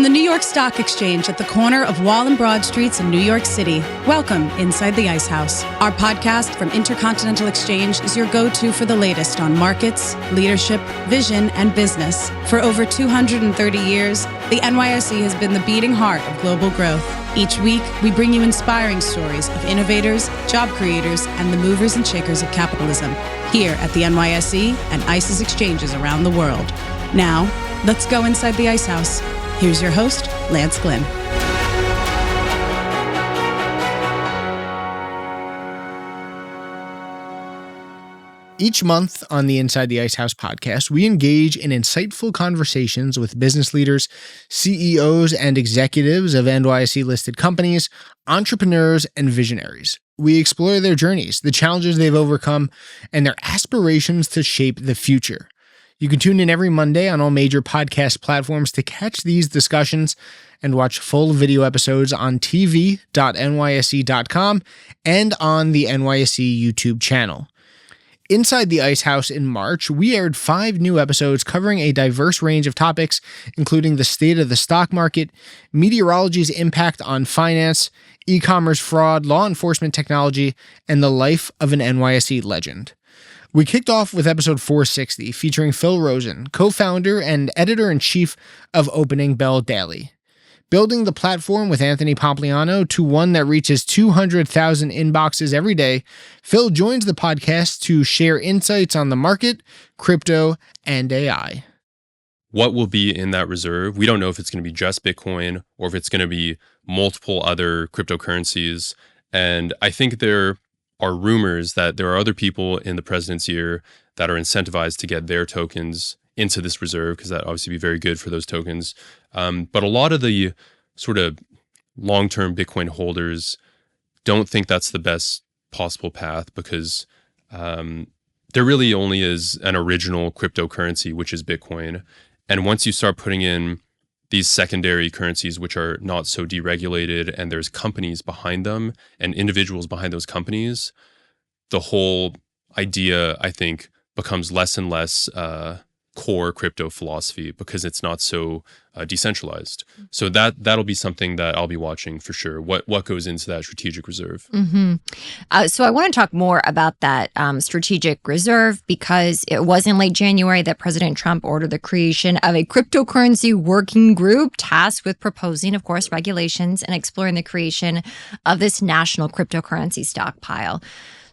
the New York Stock Exchange at the corner of Wall and Broad Streets in New York City, welcome inside the Ice House. Our podcast from Intercontinental Exchange is your go-to for the latest on markets, leadership, vision, and business. For over 230 years, the NYSE has been the beating heart of global growth. Each week, we bring you inspiring stories of innovators, job creators, and the movers and shakers of capitalism here at the NYSE and ICE's exchanges around the world. Now, let's go inside the Ice House. Here's your host, Lance Glynn. Each month on the Inside the Ice House podcast, we engage in insightful conversations with business leaders, CEOs, and executives of NYSE-listed companies, entrepreneurs, and visionaries. We explore their journeys, the challenges they've overcome, and their aspirations to shape the future. You can tune in every Monday on all major podcast platforms to catch these discussions and watch full video episodes on tv.nyse.com and on the NYSE YouTube channel. Inside the Ice House in March, we aired 5 new episodes covering a diverse range of topics, including the state of the stock market, meteorology's impact on finance, e-commerce fraud, law enforcement technology, and the life of an NYSE legend. We kicked off with episode 460, featuring Phil Rosen, co-founder and editor-in-chief of Opening Bell Daily. Building the platform with Anthony Pompliano to one that reaches 200,000 inboxes every day, Phil joins the podcast to share insights on the market, crypto, and AI. What will be in that reserve? We don't know if it's going to be just Bitcoin or if it's going to be multiple other cryptocurrencies. And I think there are rumors that there are other people in the president's ear that are incentivized to get their tokens into this reserve, because that obviously be very good for those tokens. But a lot of the sort of long-term Bitcoin holders don't think that's the best possible path, because there really only is an original cryptocurrency, which is Bitcoin. And once you start putting in these secondary currencies, which are not so deregulated, and there's companies behind them and individuals behind those companies, the whole idea, I think, becomes less and less core crypto philosophy, because it's not so decentralized. So that'll be something that I'll be watching for sure. What goes into that strategic reserve? Mm-hmm. So I want to talk more about that strategic reserve, because it was in late January that President Trump ordered the creation of a cryptocurrency working group tasked with proposing, of course, regulations and exploring the creation of this national cryptocurrency stockpile.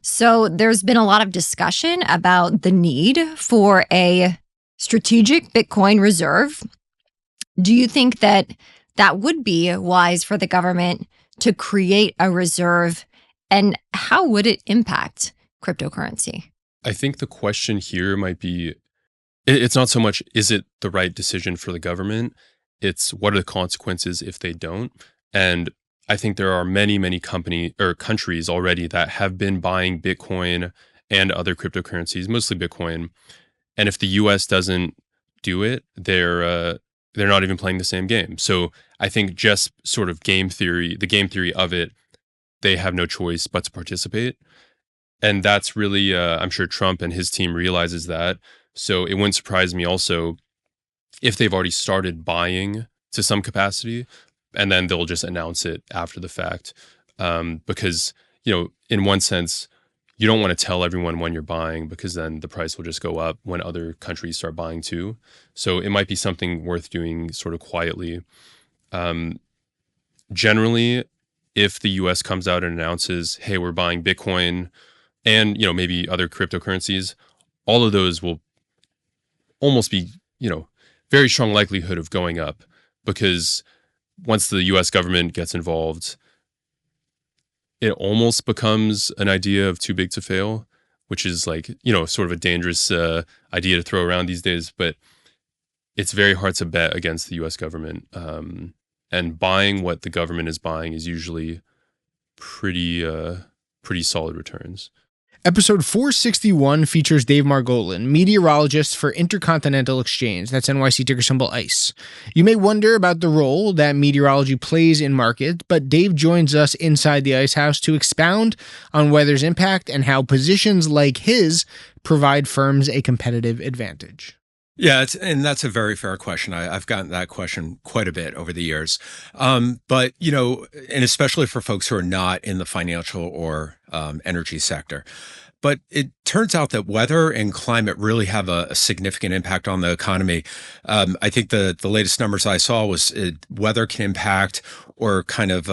So there's been a lot of discussion about the need for a strategic Bitcoin reserve. Do you think that that would be wise for the government to create a reserve, and how would it impact cryptocurrency? I think the question here might be, it's not so much, is it the right decision for the government? It's what are the consequences if they don't? And I think there are many countries already that have been buying Bitcoin and other cryptocurrencies, mostly Bitcoin. And if the U.S. doesn't do it, they're not even playing the same game. So I think just sort of the game theory of it, they have no choice but to participate. And that's really, I'm sure Trump and his team realizes that. So it wouldn't surprise me also if they've already started buying to some capacity, and then they'll just announce it after the fact. Because, in one sense, you don't want to tell everyone when you're buying, because then the price will just go up when other countries start buying too. So it might be something worth doing sort of quietly. Generally, if the US comes out and announces, hey, we're buying Bitcoin and, maybe other cryptocurrencies, all of those will almost be, very strong likelihood of going up, because once the US government gets involved, it almost becomes an idea of too big to fail, which is like, sort of a dangerous idea to throw around these days. But it's very hard to bet against the U.S. government. And buying what the government is buying is usually pretty solid returns. Episode 461 features Dave Margolin, meteorologist for Intercontinental Exchange, that's NYSE ticker symbol ICE. You may wonder about the role that meteorology plays in markets, but Dave joins us inside the Ice House to expound on weather's impact and how positions like his provide firms a competitive advantage. Yeah, and that's a very fair question. I've gotten that question quite a bit over the years. But, and especially for folks who are not in the financial or energy sector. But it turns out that weather and climate really have a significant impact on the economy. I think the latest numbers I saw was weather can impact or kind of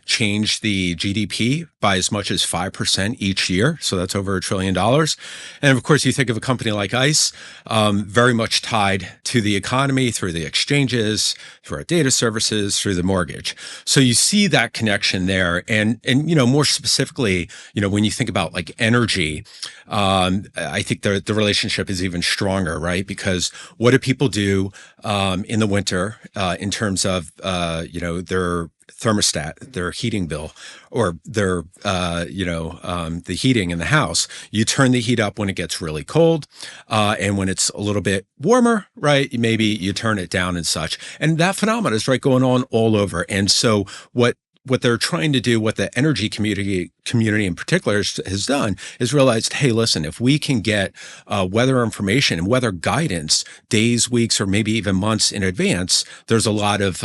change the GDP by as much as 5% each year. So that's over $1 trillion. And of course, you think of a company like ICE, very much tied to the economy through the exchanges, through our data services, through the mortgage. So you see that connection there. And more specifically, when you think about like energy, I think the relationship is even stronger, right? Because what do people do in the winter in terms of, their thermostat, their heating bill, or their, the heating in the house? You turn the heat up when it gets really cold. And when it's a little bit warmer, right, maybe you turn it down and such. And that phenomenon is going on all over. And so what they're trying to do, what the energy community in particular has done, is realized, hey, listen, if we can get weather information and weather guidance days, weeks, or maybe even months in advance, there's a lot of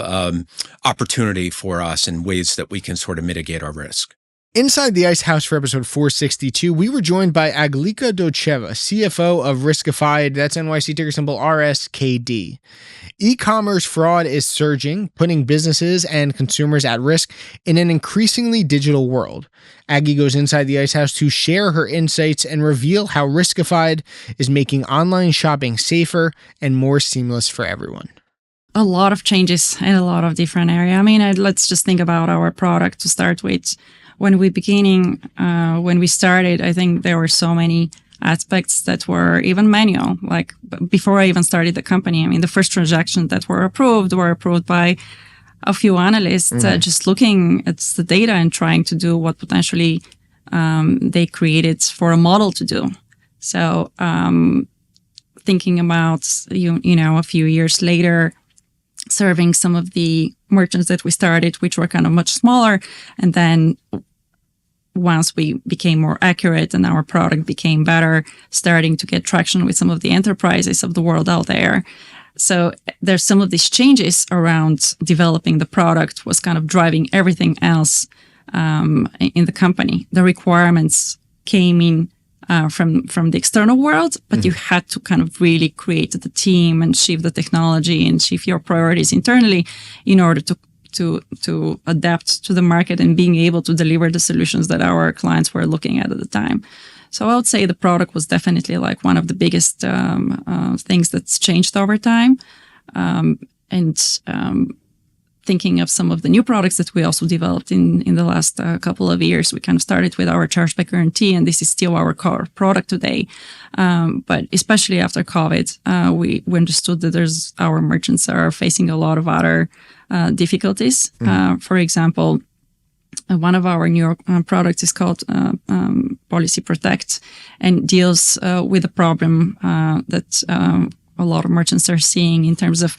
opportunity for us and ways that we can sort of mitigate our risk. Inside the Ice House for episode 462, we were joined by Aglika Dotcheva, CFO of Riskified. That's NYSE ticker symbol RSKD. E-commerce fraud is surging, putting businesses and consumers at risk in an increasingly digital world. Aggie goes inside the Ice House to share her insights and reveal how Riskified is making online shopping safer and more seamless for everyone. A lot of changes in a lot of different areas. I mean, let's just think about our product to start with. When we started, I think there were so many aspects that were even manual. Like before I even started the company, I mean, the first transactions that were approved by a few analysts just looking at the data and trying to do what potentially they created for a model to do. So thinking about, a few years later, serving some of the merchants that we started, which were kind of much smaller. And then once we became more accurate and our product became better, starting to get traction with some of the enterprises of the world out there. So there's some of these changes around developing the product was kind of driving everything else in the company. The requirements came in from the external world, but you had to kind of really create the team and shift the technology and shift your priorities internally in order to adapt to the market and being able to deliver the solutions that our clients were looking at the time. So I would say the product was definitely like one of the biggest things that's changed over time. Thinking of some of the new products that we also developed in the last couple of years, we kind of started with our chargeback guarantee, and this is still our core product today. But especially after COVID, we understood that our merchants are facing a lot of other difficulties. For example, one of our new products is called Policy Protect, and deals with a problem that a lot of merchants are seeing in terms of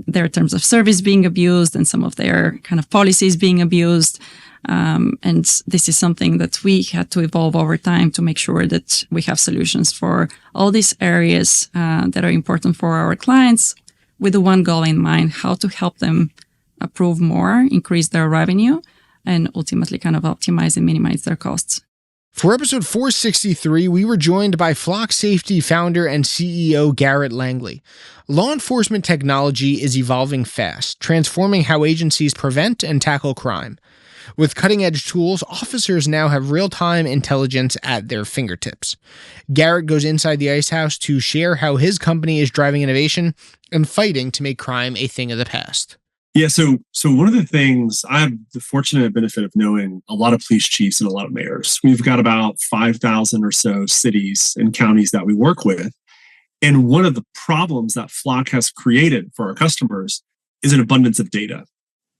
their terms of service being abused and some of their kind of policies being abused. And this is something that we had to evolve over time to make sure that we have solutions for all these areas that are important for our clients, with the one goal in mind: how to help them approve more, increase their revenue, and ultimately kind of optimize and minimize their costs. For episode 463, we were joined by Flock Safety founder and CEO Garrett Langley. Law enforcement technology is evolving fast, transforming how agencies prevent and tackle crime. With cutting-edge tools, officers now have real-time intelligence at their fingertips. Garrett goes inside the Ice House to share how his company is driving innovation and fighting to make crime a thing of the past. Yeah, so one of the things, I have the fortunate benefit of knowing a lot of police chiefs and a lot of mayors. We've got about 5,000 or so cities and counties that we work with. And one of the problems that Flock has created for our customers is an abundance of data,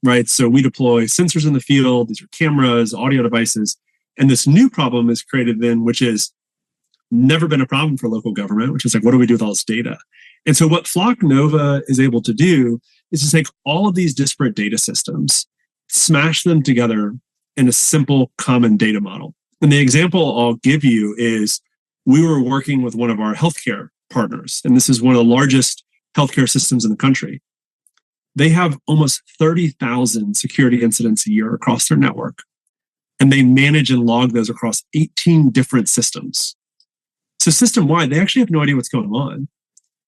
right? So we deploy sensors in the field. These are cameras, audio devices. And this new problem is created then, which is never been a problem for local government, which is like, what do we do with all this data? And so what Flock Nova is able to do is to take all of these disparate data systems, smash them together in a simple common data model. And the example I'll give you is we were working with one of our healthcare partners, and this is one of the largest healthcare systems in the country. They have almost 30,000 security incidents a year across their network, and they manage and log those across 18 different systems. So system-wide, they actually have no idea what's going on.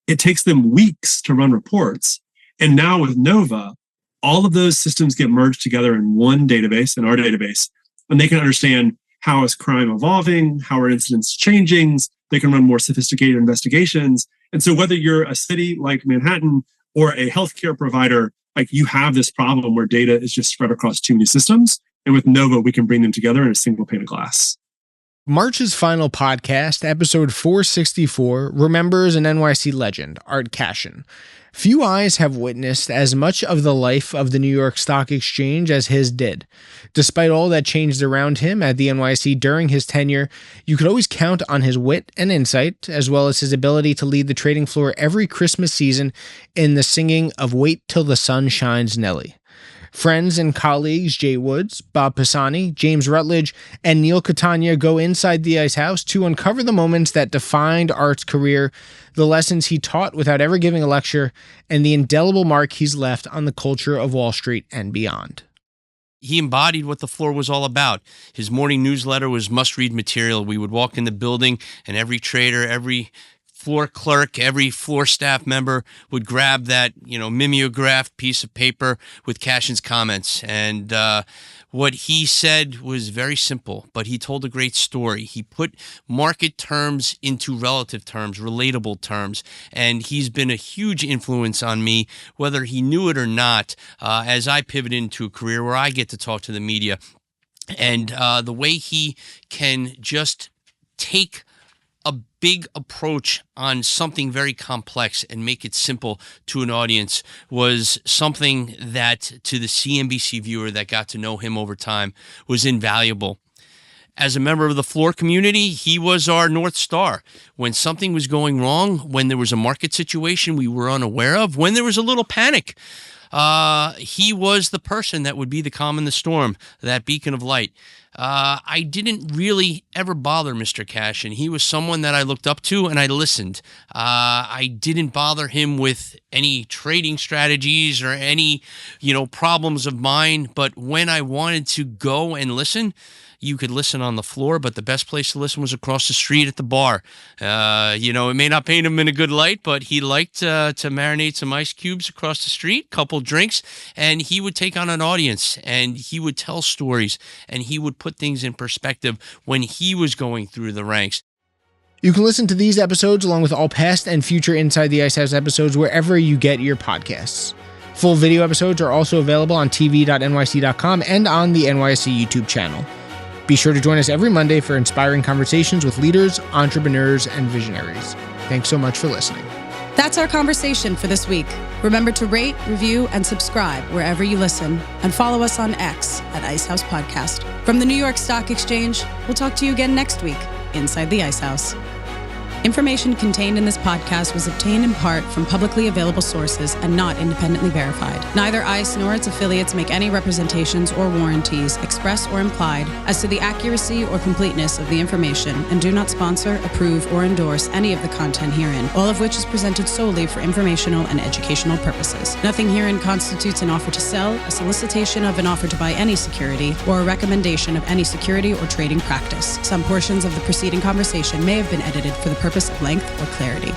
It takes them weeks to run reports. And now with Nova, all of those systems get merged together in one database, in our database, and they can understand how is crime evolving, how are incidents changing. They can run more sophisticated investigations. And so whether you're a city like Manhattan or a healthcare provider, like you have this problem where data is just spread across too many systems. And with Nova, we can bring them together in a single pane of glass. March's final podcast, episode 464, remembers an NYSE legend, Art Cashin. Few eyes have witnessed as much of the life of the New York Stock Exchange as his did. Despite all that changed around him at the NYSE during his tenure, you could always count on his wit and insight, as well as his ability to lead the trading floor every Christmas season in the singing of Wait Till the Sun Shines Nelly. Friends and colleagues Jay Woods, Bob Pisani, James Rutledge, and Neil Catania go inside the Ice House to uncover the moments that defined Art's career, the lessons he taught without ever giving a lecture, and the indelible mark he's left on the culture of Wall Street and beyond. He embodied what the floor was all about. His morning newsletter was must-read material. We would walk in the building, and every trader, every floor clerk, every floor staff member would grab that, mimeographed piece of paper with Cashin's comments. And what he said was very simple, but he told a great story. He put market terms into relative terms, relatable terms, and he's been a huge influence on me, whether he knew it or not, as I pivot into a career where I get to talk to the media. And the way he can just take a big approach on something very complex and make it simple to an audience was something that, to the CNBC viewer that got to know him over time, was invaluable. As a member of the floor community, he was our North Star. When something was going wrong, when there was a market situation we were unaware of, when there was a little panic, he was the person that would be the calm in the storm, that beacon of light. I didn't really ever bother Mr. Cashin. He was someone that I looked up to and I listened. I didn't bother him with any trading strategies or any, problems of mine. But when I wanted to go and listen, you could listen on the floor, but the best place to listen was across the street at the bar. It may not paint him in a good light, but he liked to marinate some ice cubes across the street, couple drinks, and he would take on an audience, and he would tell stories, and he would put things in perspective when he was going through the ranks. You can listen to these episodes along with all past and future Inside the Ice House episodes wherever you get your podcasts. Full video episodes are also available on tv.nyc.com and on the NYSE YouTube channel. Be sure to join us every Monday for inspiring conversations with leaders, entrepreneurs, and visionaries. Thanks so much for listening. That's our conversation for this week. Remember to rate, review, and subscribe wherever you listen, and follow us on X at Ice House Podcast. From the New York Stock Exchange, we'll talk to you again next week, Inside the Ice House. Information contained in this podcast was obtained in part from publicly available sources and not independently verified. Neither ICE nor its affiliates make any representations or warranties, express or implied, as to the accuracy or completeness of the information, and do not sponsor, approve, or endorse any of the content herein, all of which is presented solely for informational and educational purposes. Nothing herein constitutes an offer to sell, a solicitation of an offer to buy any security, or a recommendation of any security or trading practice. Some portions of the preceding conversation may have been edited for the purpose of length or clarity.